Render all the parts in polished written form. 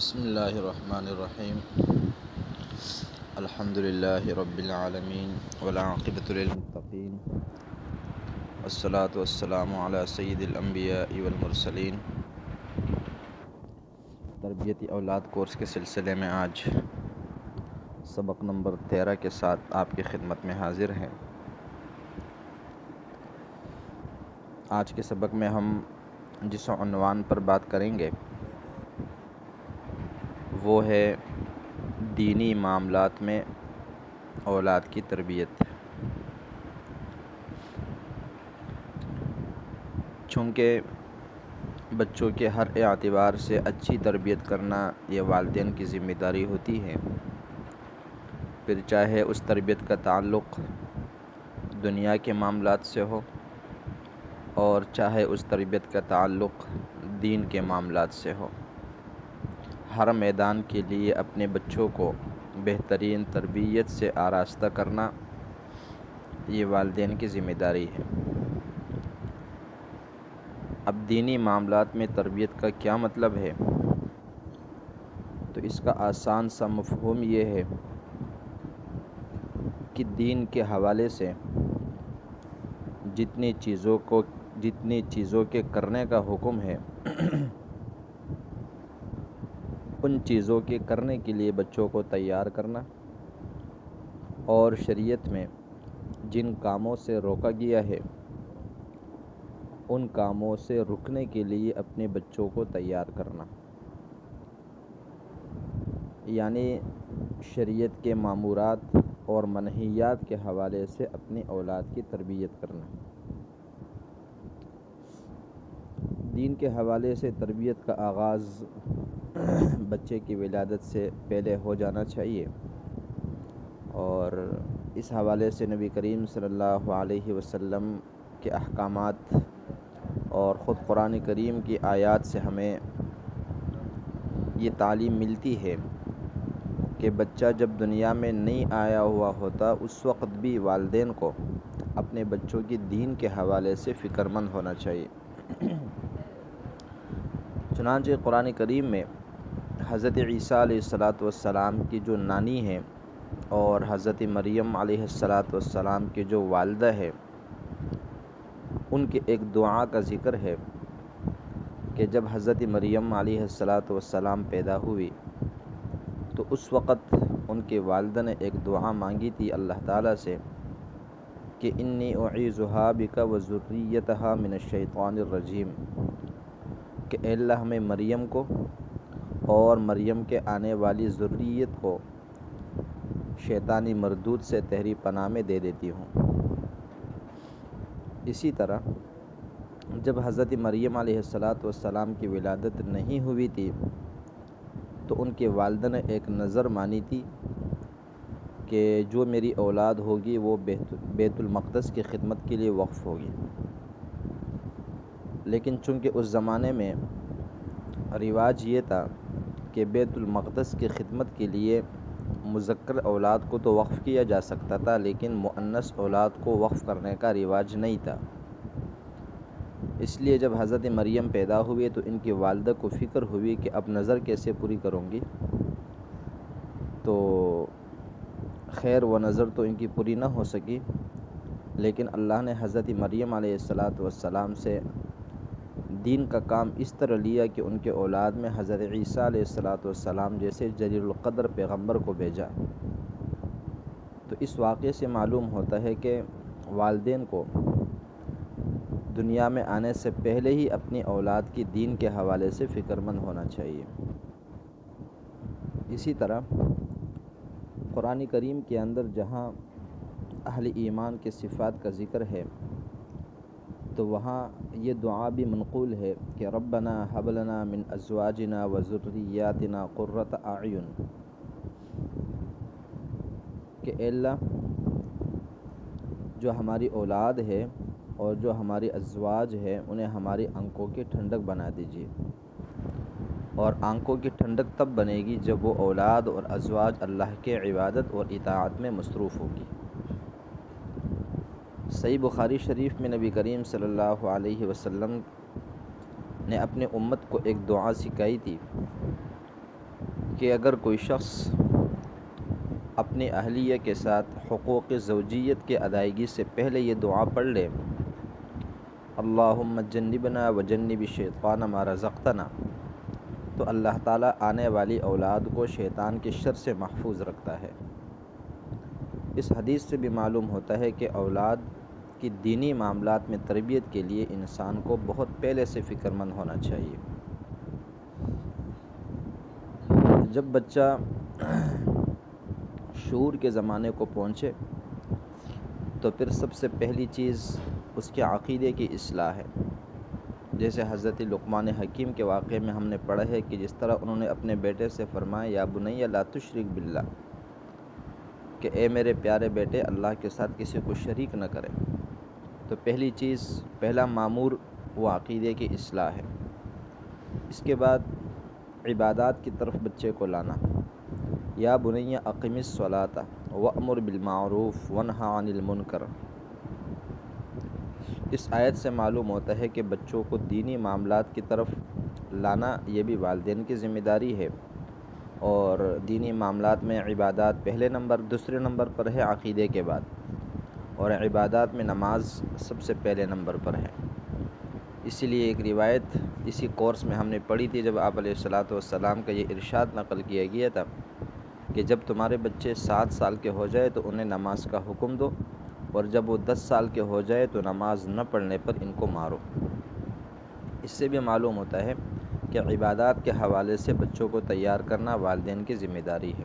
بسم اللہ الرحمن الرحیم الحمد للہ رب العالمین والعاقبۃ للمتقین والصلاة والسلام علی سید الانبیاء والمرسلین۔ تربیتی اولاد کورس کے سلسلے میں آج سبق نمبر 13 کے ساتھ آپ کی خدمت میں حاضر ہیں۔ آج کے سبق میں ہم جس عنوان پر بات کریں گے وہ ہے دینی معاملات میں اولاد کی تربیت۔ چونکہ بچوں کے ہر اعتبار سے اچھی تربیت کرنا یہ والدین کی ذمہ داری ہوتی ہے، پھر چاہے اس تربیت کا تعلق دنیا کے معاملات سے ہو اور چاہے اس تربیت کا تعلق دین کے معاملات سے ہو۔ ہر میدان کے لیے اپنے بچوں کو بہترین تربیت سے آراستہ کرنا یہ والدین کی ذمہ داری ہے۔ اب دینی معاملات میں تربیت کا کیا مطلب ہے؟ تو اس کا آسان سا مفہوم یہ ہے کہ دین کے حوالے سے جتنی چیزوں کے کرنے کا حکم ہے ان چیزوں کے کرنے کے لیے بچوں کو تیار کرنا، اور شریعت میں جن کاموں سے روکا گیا ہے ان کاموں سے رکنے کے لیے اپنے بچوں کو تیار کرنا، یعنی شریعت کے مامورات اور منہیات کے حوالے سے اپنی اولاد کی تربیت کرنا۔ دین کے حوالے سے تربیت کا آغاز بچے کی ولادت سے پہلے ہو جانا چاہیے، اور اس حوالے سے نبی کریم صلی اللہ علیہ وسلم کے احکامات اور خود قرآن کریم کی آیات سے ہمیں یہ تعلیم ملتی ہے کہ بچہ جب دنیا میں نہیں آیا ہوا ہوتا اس وقت بھی والدین کو اپنے بچوں کی دین کے حوالے سے فکر مند ہونا چاہیے۔ چنانچہ قرآن کریم میں حضرت عیسیٰ علیہ السلام کی جو نانی ہیں اور حضرت مریم علیہ السلام کی جو والدہ ہے، ان کے ایک دعا کا ذکر ہے کہ جب حضرت مریم علیہ السلام پیدا ہوئی تو اس وقت ان کے والدہ نے ایک دعا مانگی تھی اللہ تعالیٰ سے کہ انی اعیذھا بک وذریتھا من الشیطان الرجیم، کہ اے اللہ میں مریم کو اور مریم کے آنے والی ذریت کو شیطانی مردود سے تیری پناہ میں دے دیتی ہوں۔ اسی طرح جب حضرت مریم علیہ السلام کی ولادت نہیں ہوئی تھی تو ان کے والدہ نے ایک نظر مانی تھی کہ جو میری اولاد ہوگی وہ بیت المقدس کی خدمت کے لیے وقف ہوگی، لیکن چونکہ اس زمانے میں رواج یہ تھا کہ بیت المقدس کی خدمت کے لیے مذکر اولاد کو تو وقف کیا جا سکتا تھا لیکن مؤنث اولاد کو وقف کرنے کا رواج نہیں تھا، اس لیے جب حضرت مریم پیدا ہوئے تو ان کی والدہ کو فکر ہوئی کہ اب نظر کیسے پوری کروں گی، تو خیر وہ نظر تو ان کی پوری نہ ہو سکی، لیکن اللہ نے حضرت مریم علیہ السلام سے دین کا کام اس طرح لیا کہ ان کے اولاد میں حضرت عیسیٰ علیہ السلام جیسے جلیل القدر پیغمبر کو بھیجا۔ تو اس واقعے سے معلوم ہوتا ہے کہ والدین کو دنیا میں آنے سے پہلے ہی اپنی اولاد کی دین کے حوالے سے فکر مند ہونا چاہیے۔ اسی طرح قرآن کریم کے اندر جہاں اہل ایمان کے صفات کا ذکر ہے تو وہاں یہ دعا بھی منقول ہے کہ ربنا ھب لنا من ازواجنا وذریاتنا قرۃ اعین، کہ اے اللہ جو ہماری اولاد ہے اور جو ہماری ازواج ہے انہیں ہماری آنکھوں کی ٹھنڈک بنا دیجیے، اور آنکھوں کی ٹھنڈک تب بنے گی جب وہ اولاد اور ازواج اللہ کے عبادت اور اطاعت میں مصروف ہوگی۔ صحیح بخاری شریف میں نبی کریم صلی اللہ علیہ وسلم نے اپنے امت کو ایک دعا سکھائی تھی کہ اگر کوئی شخص اپنی اہلیہ کے ساتھ حقوق زوجیت کی ادائیگی سے پہلے یہ دعا پڑھ لے، اللہم جنبنا وجنب الشیطان ما رزقتنا، تو اللہ تعالیٰ آنے والی اولاد کو شیطان کے شر سے محفوظ رکھتا ہے۔ اس حدیث سے بھی معلوم ہوتا ہے کہ اولاد کی دینی معاملات میں تربیت کے لیے انسان کو بہت پہلے سے فکر مند ہونا چاہیے۔ جب بچہ شعور کے زمانے کو پہنچے تو پھر سب سے پہلی چیز اس کے عقیدے کی اصلاح ہے۔ جیسے حضرت لقمان حکیم کے واقعے میں ہم نے پڑھا ہے کہ جس طرح انہوں نے اپنے بیٹے سے فرمایا یا بنی لا تشرک باللہ، کہ اے میرے پیارے بیٹے اللہ کے ساتھ کسی کو شریک نہ کرے، تو پہلی چیز، پہلا مامور وہ عقیدے کی اصلاح ہے۔ اس کے بعد عبادات کی طرف بچے کو لانا، یا بنی اقم الصلاۃ وامر بالمعروف وانہی عن المنکر۔ اس آیت سے معلوم ہوتا ہے کہ بچوں کو دینی معاملات کی طرف لانا یہ بھی والدین کی ذمہ داری ہے، اور دینی معاملات میں عبادات دوسرے نمبر پر ہے عقیدے کے بعد، اور عبادات میں نماز سب سے پہلے نمبر پر ہے۔ اسی لیے ایک روایت اسی کورس میں ہم نے پڑھی تھی، جب آپ علیہ السلام کا یہ ارشاد نقل کیا گیا تھا کہ جب تمہارے بچے 7 سال کے ہو جائے تو انہیں نماز کا حکم دو، اور جب وہ 10 سال کے ہو جائے تو نماز نہ پڑھنے پر ان کو مارو۔ اس سے بھی معلوم ہوتا ہے کہ عبادات کے حوالے سے بچوں کو تیار کرنا والدین کی ذمہ داری ہے۔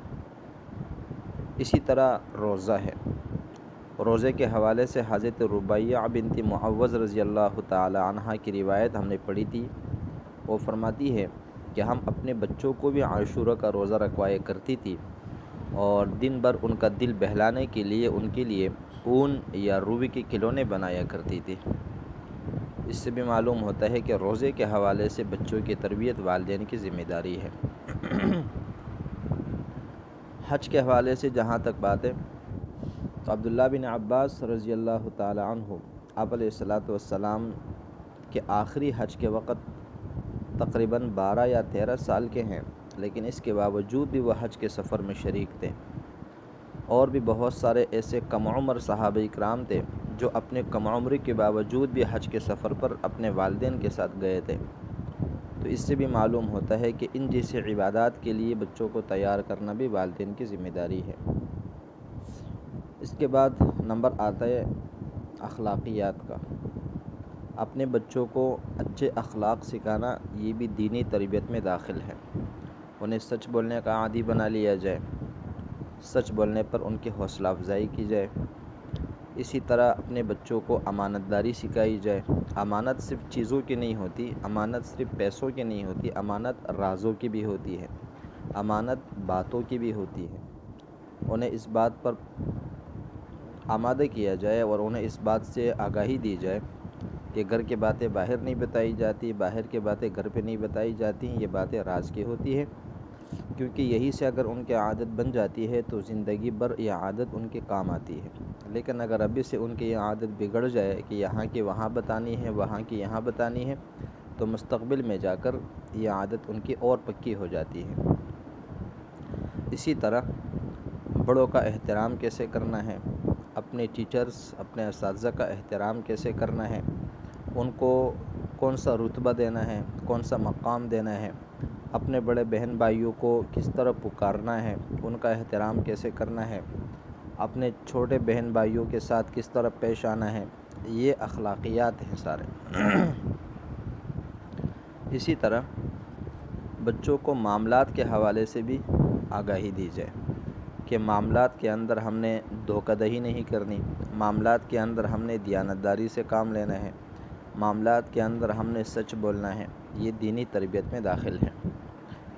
اسی طرح روزہ ہے۔ روزے کے حوالے سے حضرت ربیعہ بنت معوذ رضی اللہ تعالی عنہ کی روایت ہم نے پڑھی تھی۔ وہ فرماتی ہے کہ ہم اپنے بچوں کو بھی عاشورہ کا روزہ رکھوایا کرتی تھی، اور دن بھر ان کا دل بہلانے کے لیے ان کے لیے اون یا روئی کے کھلونے بنایا کرتی تھی۔ اس سے بھی معلوم ہوتا ہے کہ روزے کے حوالے سے بچوں کی تربیت والدین کی ذمہ داری ہے۔ حج کے حوالے سے جہاں تک بات ہے تو عبداللہ بن عباس رضی اللہ تعالی عنہ آپ علیہ السلام کے آخری حج کے وقت تقریباً 12 یا 13 سال کے ہیں، لیکن اس کے باوجود بھی وہ حج کے سفر میں شریک تھے۔ اور بھی بہت سارے ایسے کم عمر صحابہ کرام تھے جو اپنے کم عمری کے باوجود بھی حج کے سفر پر اپنے والدین کے ساتھ گئے تھے۔ تو اس سے بھی معلوم ہوتا ہے کہ ان جیسے عبادات کے لیے بچوں کو تیار کرنا بھی والدین کی ذمہ داری ہے۔ اس کے بعد نمبر آتا ہے اخلاقیات کا۔ اپنے بچوں کو اچھے اخلاق سکھانا یہ بھی دینی تربیت میں داخل ہے۔ انہیں سچ بولنے کا عادی بنا لیا جائے، سچ بولنے پر ان کی حوصلہ افزائی کی جائے۔ اسی طرح اپنے بچوں کو امانت داری سکھائی جائے۔ امانت صرف چیزوں کی نہیں ہوتی، امانت صرف پیسوں کی نہیں ہوتی، امانت رازوں کی بھی ہوتی ہے، امانت باتوں کی بھی ہوتی ہے۔ انہیں اس بات پر آمادہ کیا جائے اور انہیں اس بات سے آگاہی دی جائے کہ گھر کی باتیں باہر نہیں بتائی جاتی، باہر کی باتیں گھر پہ نہیں بتائی جاتی، یہ باتیں راز کی ہوتی ہیں، کیونکہ یہی سے اگر ان کی عادت بن جاتی ہے تو زندگی بھر یہ عادت ان کے کام آتی ہے۔ لیکن اگر ابھی سے ان کی یہ عادت بگڑ جائے کہ یہاں کی وہاں بتانی ہے، وہاں کی یہاں بتانی ہے، تو مستقبل میں جا کر یہ عادت ان کی اور پکی ہو جاتی ہے۔ اسی طرح بڑوں کا احترام کیسے کرنا ہے، اپنے ٹیچرز، اپنے اساتذہ کا احترام کیسے کرنا ہے، ان کو کون سا رتبہ دینا ہے، کون سا مقام دینا ہے، اپنے بڑے بہن بھائیوں کو کس طرح پکارنا ہے، ان کا احترام کیسے کرنا ہے، اپنے چھوٹے بہن بھائیوں کے ساتھ کس طرح پیش آنا ہے، یہ اخلاقیات ہیں سارے۔ اسی طرح بچوں کو معاملات کے حوالے سے بھی آگاہی دی جائے کہ معاملات کے اندر ہم نے دھوکہ دہی نہیں کرنی، معاملات کے اندر ہم نے دیانتداری سے کام لینا ہے، معاملات کے اندر ہم نے سچ بولنا ہے، یہ دینی تربیت میں داخل ہے۔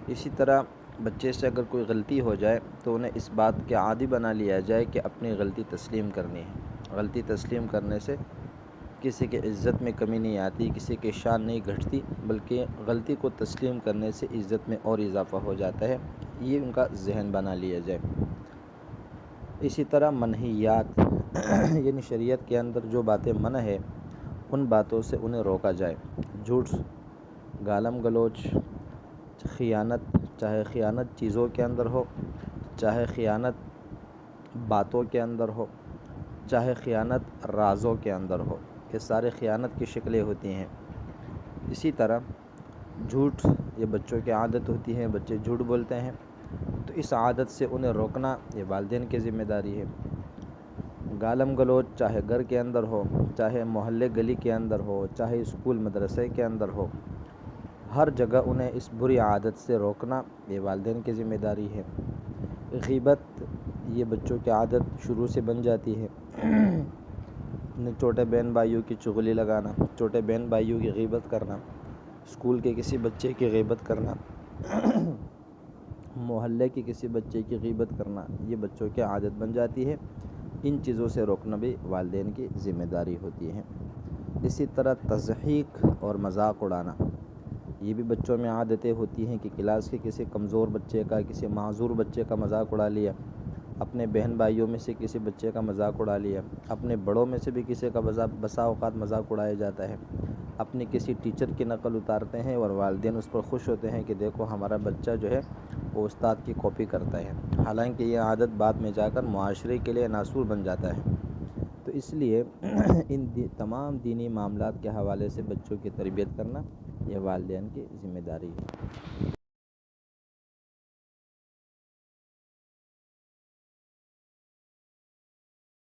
اسی طرح بچے سے اگر کوئی غلطی ہو جائے تو انہیں اس بات کے عادی بنا لیا جائے کہ اپنی غلطی تسلیم کرنی ہے۔ غلطی تسلیم کرنے سے کسی کی عزت میں کمی نہیں آتی، کسی کی شان نہیں گھٹتی، بلکہ غلطی کو تسلیم کرنے سے عزت میں اور اضافہ ہو جاتا ہے، یہ ان کا ذہن بنا لیا جائے۔ اسی طرح منہیات یعنی شریعت کے اندر جو باتیں منع ہے ان باتوں سے انہیں روکا جائے۔ جھوٹ، گالم گلوچ، خیانت، چاہے خیانت چیزوں کے اندر ہو، چاہے خیانت باتوں کے اندر ہو، چاہے خیانت رازوں کے اندر ہو، یہ سارے خیانت کی شکلیں ہوتی ہیں۔ اسی طرح جھوٹ، یہ بچوں کی عادت ہوتی ہے، بچے جھوٹ بولتے ہیں، تو اس عادت سے انہیں روکنا یہ والدین کی ذمہ داری ہے۔ گالم گلوچ چاہے گھر کے اندر ہو، چاہے محلے گلی کے اندر ہو، چاہے اسکول مدرسے کے اندر ہو، ہر جگہ انہیں اس بری عادت سے روکنا یہ والدین کی ذمہ داری ہے۔ غیبت، یہ بچوں کی عادت شروع سے بن جاتی ہے، چھوٹے بہن بھائیوں کی چغلی لگانا، چھوٹے بہن بھائیوں کی غیبت کرنا، اسکول کے کسی بچے کی غیبت کرنا، محلے کے کسی بچے کی غیبت کرنا، یہ بچوں کی عادت بن جاتی ہے۔ ان چیزوں سے روکنا بھی والدین کی ذمہ داری ہوتی ہے۔ اسی طرح تضحیک اور مذاق اڑانا، یہ بھی بچوں میں عادتیں ہوتی ہیں کہ کلاس کے کسی کمزور بچے کا، کسی معذور بچے کا مذاق اڑا لیا، اپنے بہن بھائیوں میں سے کسی بچے کا مذاق اڑا لیا، اپنے بڑوں میں سے بھی کسی کا بسا اوقات مذاق اڑایا جاتا ہے، اپنی کسی ٹیچر کی نقل اتارتے ہیں اور والدین اس پر خوش ہوتے ہیں کہ دیکھو ہمارا بچہ جو ہے وہ استاد کی کاپی کرتا ہے، حالانکہ یہ عادت بعد میں جا کر معاشرے کے لیے ناسور بن جاتا ہے۔ تو اس لیے ان تمام دینی معاملات کے حوالے سے بچوں کی تربیت کرنا یہ والدین کی ذمہ داری ہے۔